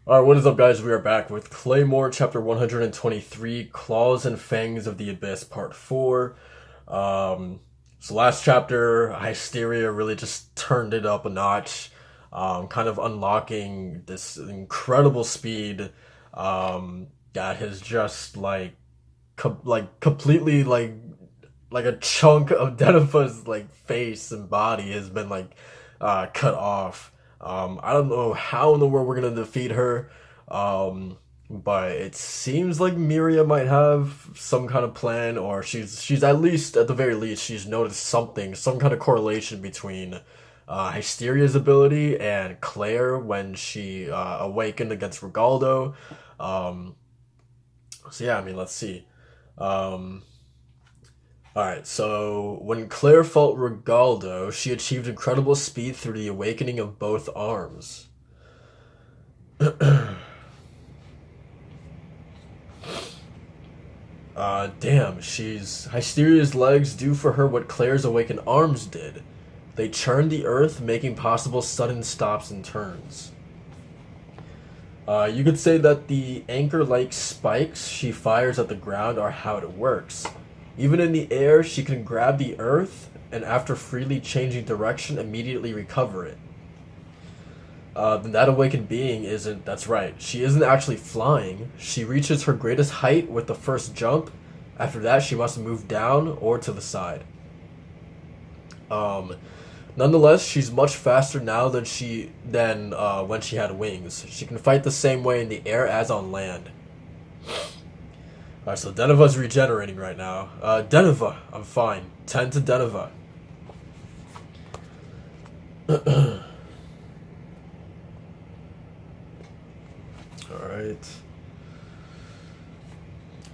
Alright, what is up, guys? We are back with Claymore, chapter 123, Claws and Fangs of the Abyss, part 4. Um, so last chapter, Hysteria really just turned it up a notch, kind of unlocking this incredible speed, that has just, completely, like a chunk of Denifa's, face and body has been, cut off. I don't know how in the world we're gonna defeat her, but it seems like Miria might have some kind of plan, or she's at least at the very least she's noticed something, some kind of correlation between Hysteria's ability and Claire when she awakened against Rigaldo. Um, so yeah, I mean, let's see. Um, all right, so when Claire fought Rigaldo, she achieved incredible speed through the awakening of both arms. Damn, she's Hysteria's legs do for her what Claire's awakened arms did. They churn the earth, making possible sudden stops and turns. You could say that the anchor-like spikes she fires at the ground are how it works. Even in the air, she can grab the earth, and after freely changing direction, immediately recover it. Then that awakened being isn't, that's right, she isn't actually flying. She reaches her greatest height with the first jump. After that, she must move down or to the side. Um, Nonetheless, she's much faster now than when she had wings. She can fight the same way in the air as on land. Alright, so Deniva's regenerating right now. Deniva, I'm fine. 10 to Deniva. Alright.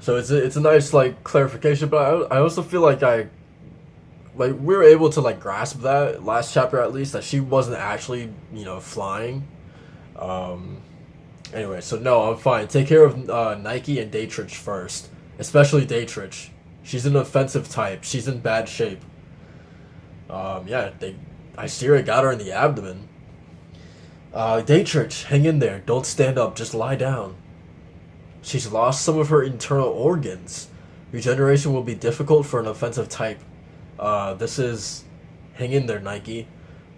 So it's a nice clarification, but I also feel like we were able to grasp that last chapter at least, that she wasn't actually flying. Um, Anyway, so no, I'm fine. Take care of Nike and Daytrich first, especially Daytrich. She's an offensive type. She's in bad shape. Yeah, Hysteria got her in the abdomen. Daytrich, hang in there. Don't stand up. Just lie down. She's lost some of her internal organs. Regeneration will be difficult for an offensive type. This is... Hang in there, Nike.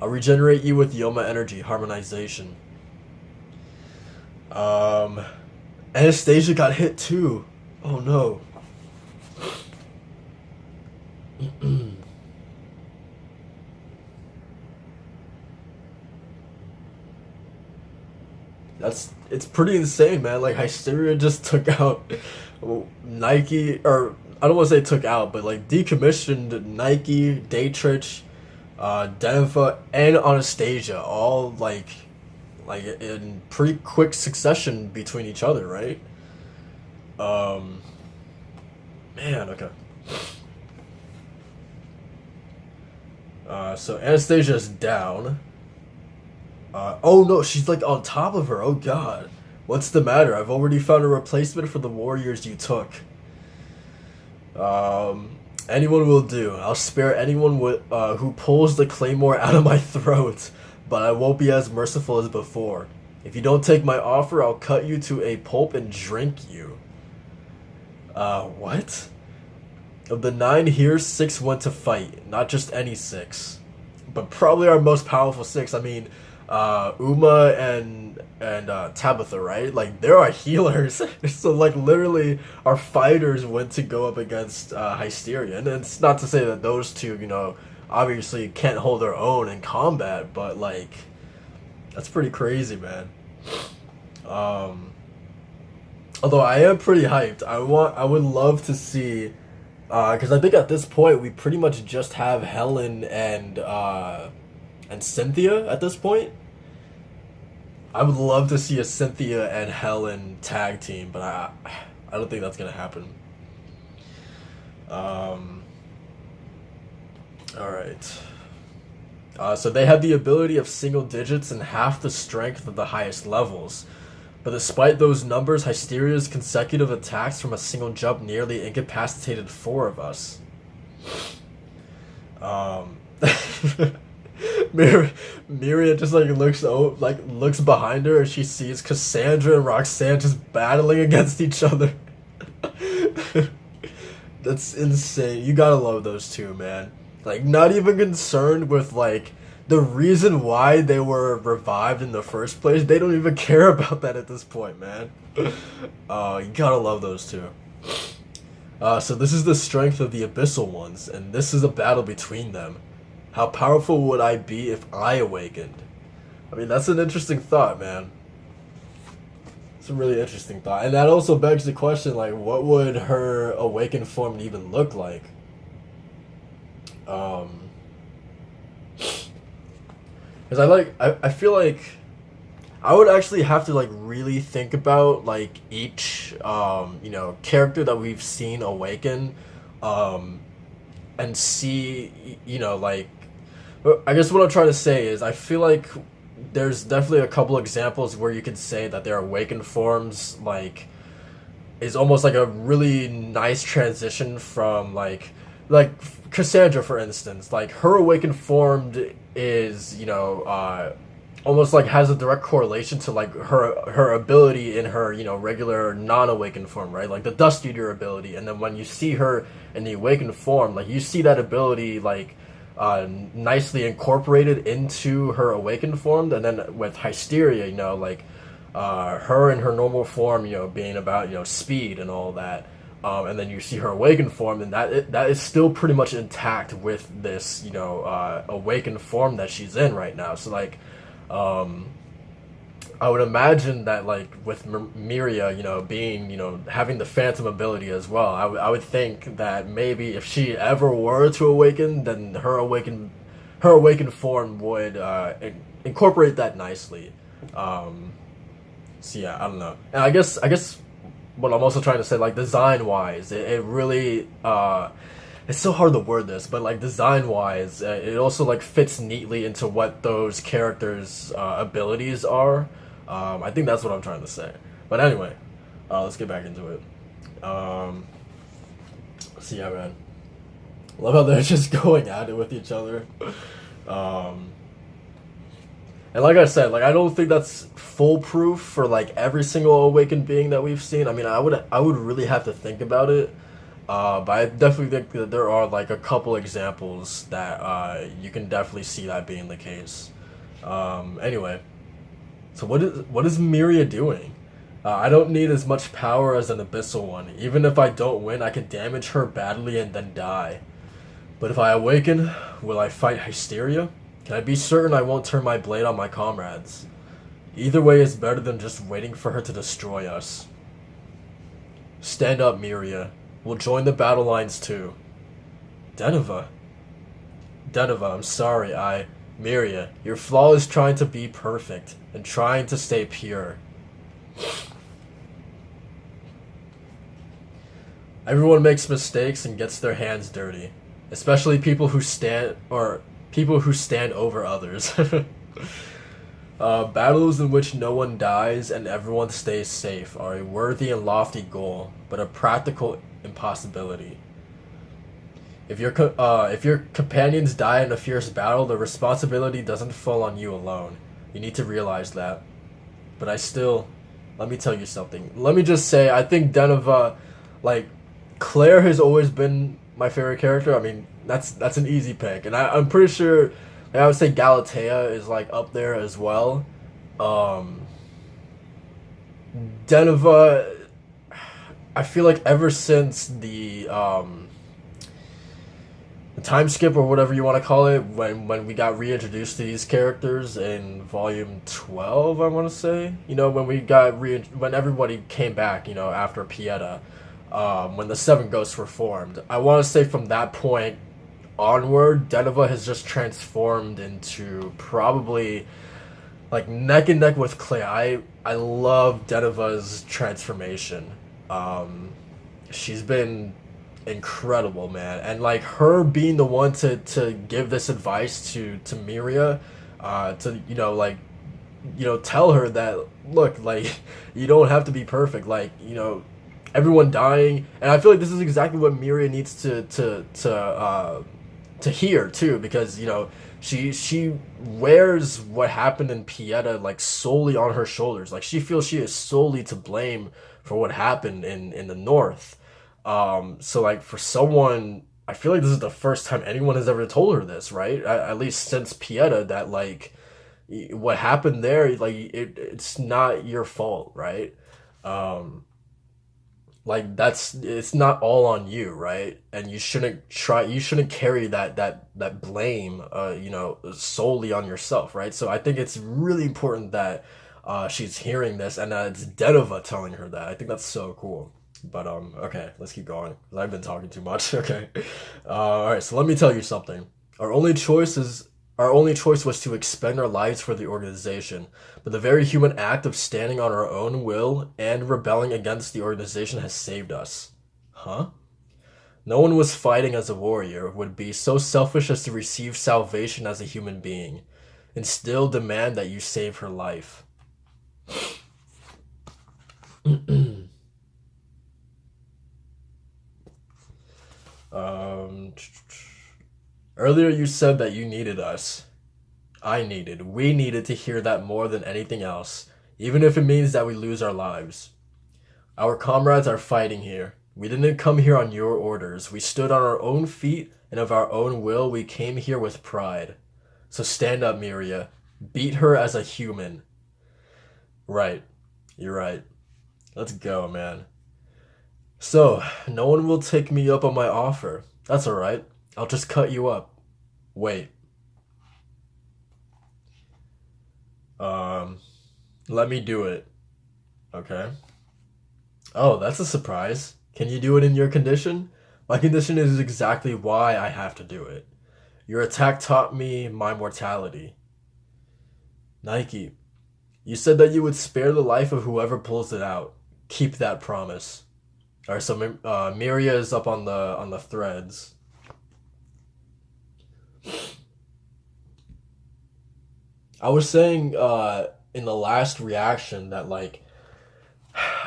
I'll regenerate you with Yoma energy, harmonization. Um, Anastasia got hit too. Oh no. It's pretty insane, man. Like Hysteria just took out Nike, or I don't want to say took out, but decommissioned Nike, Daytrich, Denva, and Anastasia, all in pretty quick succession between each other, right? Um, Man, okay. So Anastasia's down. Oh no, she's on top of her. Oh god. What's the matter? I've already found a replacement for the warriors you took. Anyone will do. I'll spare anyone who pulls the claymore out of my throat, but I won't be as merciful as before. If you don't take my offer, I'll cut you to a pulp and drink you. What? Of the 9 here, 6 went to fight. Not just any 6. But probably our most powerful 6. I mean, Uma and Tabitha, right? There are healers. So literally our fighters went to go up against Hysteria. And it's not to say that those two, obviously can't hold their own in combat, but that's pretty crazy, man. Although I am pretty hyped. I would love to see, because I think at this point we pretty much just have Helen and Cynthia at this point. I would love to see a Cynthia and Helen tag team, but I don't think that's gonna happen. Um, all right. So they have the ability of single digits and half the strength of the highest levels. But despite those numbers, Hysteria's consecutive attacks from a single jump nearly incapacitated 4 of us. Um, Miria just like looks behind her and she sees Cassandra and Roxanne just battling against each other. That's insane. You gotta love those two, man. Like, not even concerned with like the reason why they were revived in the first place. They don't even care about that at this point, man. You gotta love those two. So this is the strength of the Abyssal ones, and this is a battle between them. How powerful would I be if I awakened? I mean, that's an interesting thought, man. It's a really interesting thought. And that also begs the question, like, what would her awakened form even look like? Because I feel like I would actually have to like really think about like each character that we've seen awaken, and see, like, I guess what I'm trying to say is I feel like there's definitely a couple examples where you could say that their awakened forms like is almost like a really nice transition from like Cassandra, for instance. Like, her awakened form is, almost like has a direct correlation to like her ability in her, regular non-awakened form, right? Like the Dust Eater ability. And then when you see her in the awakened form, like, you see that ability like nicely incorporated into her awakened form. And then with Hysteria, her in her normal form, being about, speed and all that. And then you see her awakened form, and that is still pretty much intact with this, awakened form that she's in right now. So like, I would imagine that like with Miria, being, having the Phantom ability as well, I would think that maybe if she ever were to awaken, then her awakened form would incorporate that nicely. So yeah, I don't know. And I guess what I'm also trying to say, like, design wise, it really it's so hard to word this, but like design wise, it also like fits neatly into what those characters' abilities are. I think that's what I'm trying to say. But anyway, let's get back into it. So yeah, man, love how they're just going at it with each other. And like I said, like, I don't think that's foolproof for like every single awakened being that we've seen. I mean, I would really have to think about it. But I definitely think that there are like a couple examples that you can definitely see that being the case. Anyway, so what is Miria doing? I don't need as much power as an Abyssal one. Even if I don't win, I can damage her badly and then die. But if I awaken, will I fight Hysteria? Can I be certain I won't turn my blade on my comrades? Either way is better than just waiting for her to destroy us. Stand up, Miria. We'll join the battle lines too. Deneva, I'm sorry, Miria, your flaw is trying to be perfect and trying to stay pure. Everyone makes mistakes and gets their hands dirty, especially people who stand over others. Battles in which no one dies and everyone stays safe are a worthy and lofty goal, but a practical impossibility. If your companions die in a fierce battle, the responsibility doesn't fall on you alone. You need to realize that. But let me tell you something. Let me just say, I think Deneva, like, Claire has always been my favorite character. I mean, that's an easy pick, and I'm pretty sure, like, I would say Galatea is like up there as well. Deneva, I feel like ever since the time skip or whatever you want to call it, when we got reintroduced to these characters in volume 12, I want to say, when we got when everybody came back, after Pieta, when the Seven Ghosts were formed, I want to say from that point onward, Deneva has just transformed into probably like neck and neck with Clay. I love Deneva's transformation. She's been incredible, man, and like her being the one to give this advice to Miria, to tell her that, look, like, you don't have to be perfect, like, everyone dying. And I feel like this is exactly what Miria needs to hear too, because She wears what happened in Pieta like solely on her shoulders. Like she feels she is solely to blame for what happened in the north. So like for someone, I feel like this is the first time anyone has ever told her this, right? At least since Pieta, that like what happened there, like it's not your fault, right? Um, like that's it's not all on you, right? And you shouldn't carry that blame solely on yourself, right? So I think it's really important that she's hearing this, and it's Denova telling her that. I think that's so cool. But okay, let's keep going. I've been talking too much. Okay. All right, so let me tell you something. Our only choice was to expend our lives for the organization, but the very human act of standing on our own will and rebelling against the organization has saved us. Huh? No one was fighting as a warrior would be so selfish as to receive salvation as a human being and still demand that you save her life. um, Earlier you said that you needed us. We needed to hear that more than anything else, even if it means that we lose our lives. Our comrades are fighting here. We didn't come here on your orders. We stood on our own feet, and of our own will, we came here with pride. So stand up, Miria. Beat her as a human. Right. You're right. Let's go, man. So, no one will take me up on my offer. That's alright. I'll just cut you up. Wait. Um, Let me do it. Okay. Oh, that's a surprise. Can you do it in your condition? My condition is exactly why I have to do it. Your attack taught me my mortality. Nike, you said that you would spare the life of whoever pulls it out. Keep that promise. All right, so Miria is up on the threads. I was saying in the last reaction that like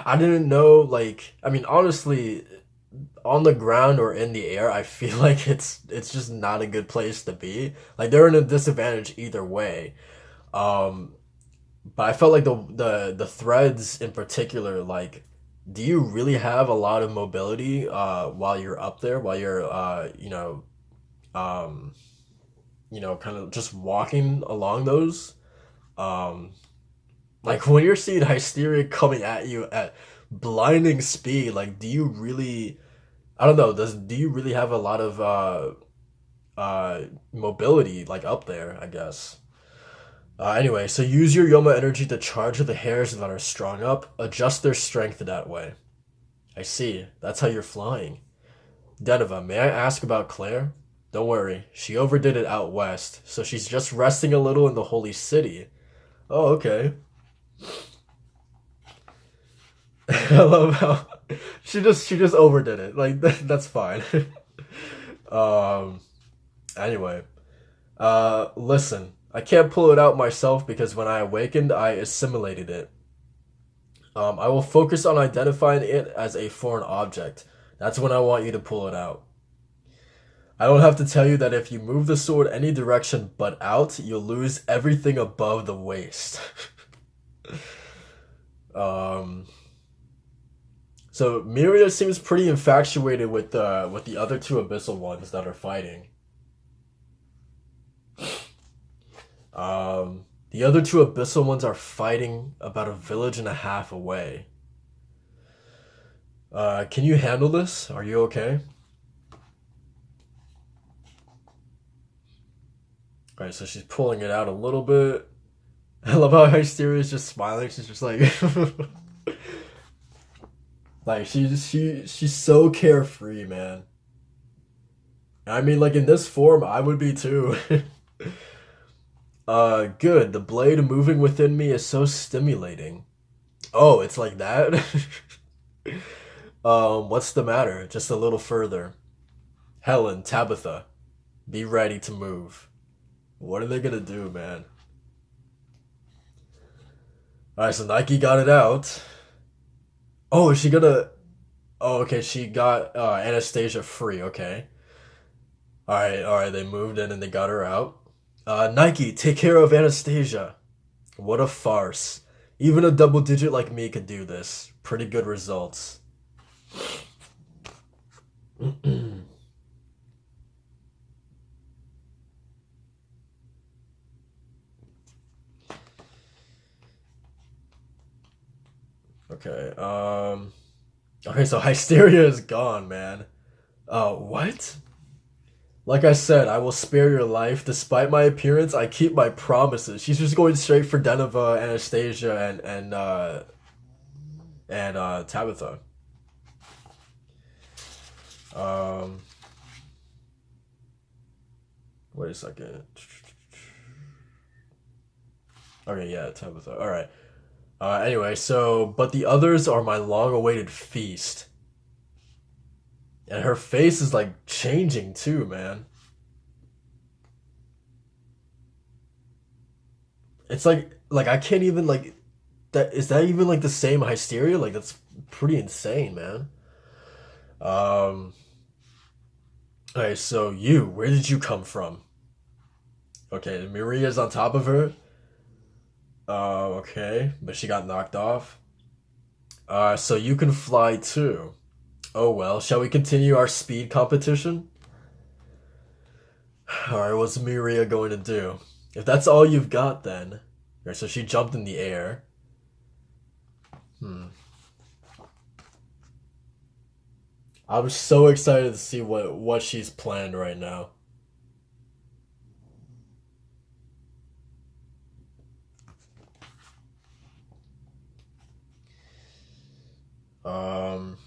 I didn't know like I mean honestly on the ground or in the air I feel like it's just not a good place to be. Like they're in a disadvantage either way. Um but I felt like the threads in particular like do you really have a lot of mobility while you're up there while you're um kind of just walking along those um like when you're seeing hysteria coming at you at blinding speed like do you really I don't know do you really have a lot of mobility like up there I guess. Anyway, so use your Yoma energy to charge the hairs that are strung up, adjust their strength that way. I see, that's how you're flying. Deneva, may I ask about Claire? Don't worry, she overdid it out west, so she's just resting a little in the holy city. Oh, okay. I love how she just overdid it. Like that's fine. um anyway, listen. I can't pull it out myself because when I awakened, I assimilated it. I will focus on identifying it as a foreign object. That's when I want you to pull it out. I don't have to tell you that if you move the sword any direction but out, you'll lose everything above the waist. um, so Miria seems pretty infatuated with the other two abyssal ones that are fighting. The other two abyssal ones are fighting about a village and a half away. Can you handle this? Are you okay? Alright, so she's pulling it out a little bit. I love how Hysteria is just smiling. She's just like, like she's so carefree, man. I mean, like in this form, I would be too. Good. The blade moving within me is so stimulating. Oh, it's like that? What's the matter? Just a little further. Helen, Tabitha, be ready to move. What are they gonna do, man? Alright, so Nike got it out. Oh, is she gonna... Oh, okay, she got Anastasia free, okay. Alright, they moved in and they got her out. Nike, take care of Anastasia. What a farce. Even a double digit like me could do this. Pretty good results. Okay, okay, so Hysteria is gone, man. What? Like I said, I will spare your life. Despite my appearance, I keep my promises. She's just going straight for Deneva, Anastasia, and Tabitha. Um, wait a second. Okay, yeah, Tabitha. All right. Anyway, so but the others are my long-awaited feast, and her face is like changing too, man. It's like I can't even like that. Is that even like the same Hysteria? Like that's pretty insane, man. Um. Okay, so where did you come from? Okay, Miria's on top of her. Okay, but she got knocked off. So you can fly too. Oh well, shall we continue our speed competition? Alright, what's Miria going to do? If that's all you've got, then. Alright, so she jumped in the air. Hmm. I'm so excited to see what she's planned right now. Um,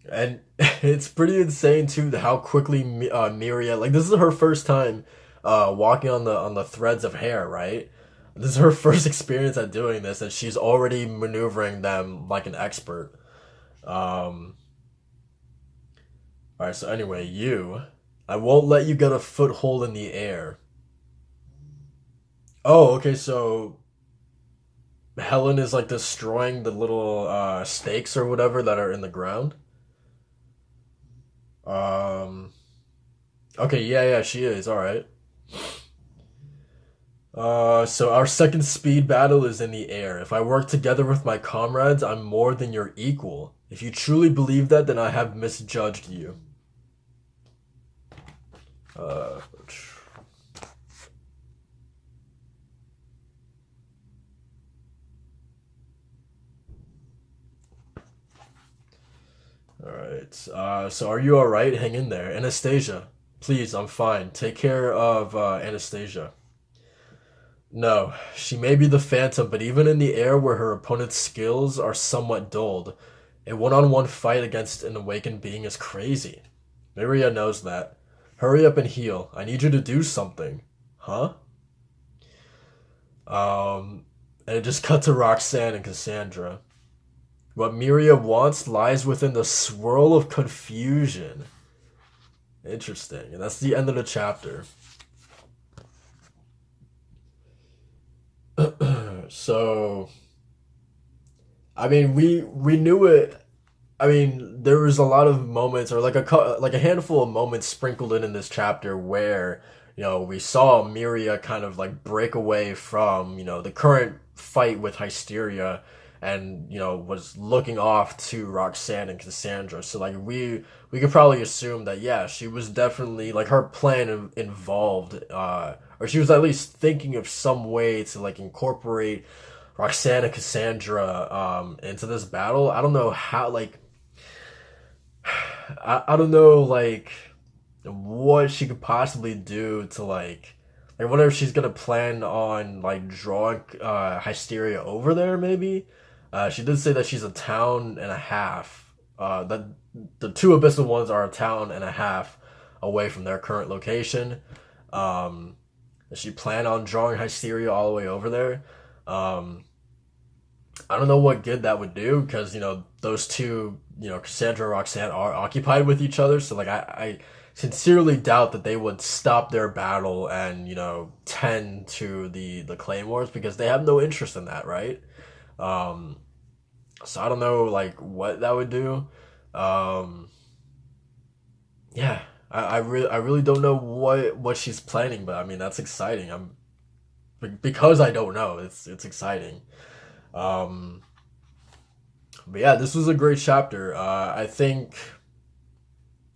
and it's pretty insane too how quickly Miria, like this is her first time walking on the threads of hair, right? This is her first experience at doing this, and she's already maneuvering them like an expert. Um, all right. So anyway, I won't let you get a foothold in the air. Oh, okay. So Helen is like destroying the little stakes or whatever that are in the ground. Um, okay, yeah, yeah, she is. All right. So our second speed battle is in the air. If I work together with my comrades, I'm more than your equal. If you truly believe that, then I have misjudged you. Uh, all right. So are you all right? Hang in there, Anastasia. Please, I'm fine. Take care of Anastasia. No, she may be the Phantom, but even in the air where her opponent's skills are somewhat dulled, a one-on-one fight against an awakened being is crazy. Miria knows that. Hurry up and heal. I need you to do something. Huh? And it just cut to Roxanne and Cassandra. What Miria wants lies within the swirl of confusion. Interesting. And that's the end of the chapter. So, I mean, we knew it. I mean, there was a lot of moments, or like a handful of moments sprinkled in this chapter where we saw Miria kind of like break away from the current fight with Hysteria, and was looking off to Roxanne and Cassandra. So like we could probably assume that yeah, she was definitely like her plan involved, or she was at least thinking of some way to like incorporate Roxanne and Cassandra into this battle. I don't know how like I don't know like what she could possibly do to like whatever she's gonna plan on like drawing Hysteria over there maybe. She did say that she's a town and a half. That the two abyssal ones are a town and a half away from their current location. Um, does she plan on drawing Hysteria all the way over there? Um, I don't know what good that would do because those two, Cassandra and Roxanne are occupied with each other. So like I sincerely doubt that they would stop their battle and tend to the claymores because they have no interest in that, right? Um, so I don't know like what that would do. Um, yeah. I really don't know what she's planning, but I mean that's exciting. Because I don't know, it's exciting. Um, but yeah, this was a great chapter. I think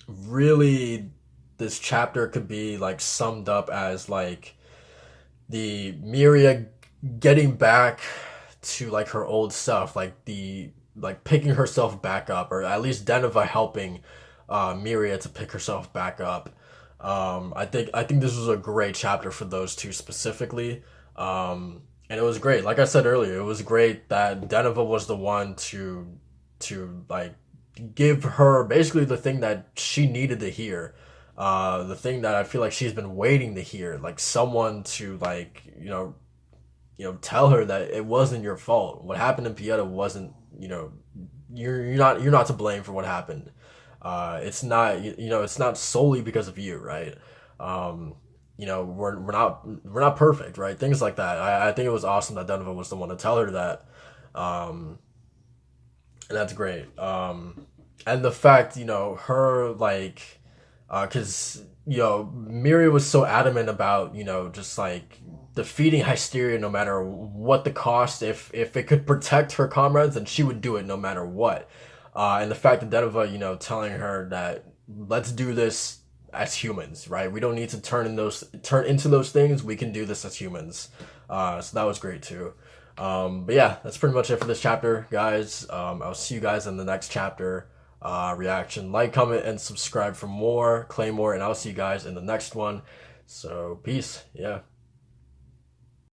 really this chapter could be like summed up as like the Miria getting back to like her old stuff, like the like picking herself back up, or at least Deneva helping Miria to pick herself back up. I think this was a great chapter for those two specifically. And it was great. Like I said earlier, it was great that Deneva was the one to like give her basically the thing that she needed to hear. The thing that I feel like she's been waiting to hear, like someone to like tell her that it wasn't your fault. What happened in Pieta wasn't you're not to blame for what happened. It's not it's not solely because of you, right? Um, we're not perfect, right? Things like that. I think it was awesome that Donovan was the one to tell her that. Um, and that's great. And the fact, her like, because Miri was so adamant about just like defeating Hysteria no matter what the cost. If it could protect her comrades, then she would do it no matter what. And the fact that Deneva, telling her that let's do this as humans, right? We don't need to turn into those things. We can do this as humans. So that was great too. But yeah, that's pretty much it for this chapter, guys. I'll see you guys in the next chapter reaction. Like, comment, and subscribe for more Claymore, and I'll see you guys in the next one. So, peace. Yeah.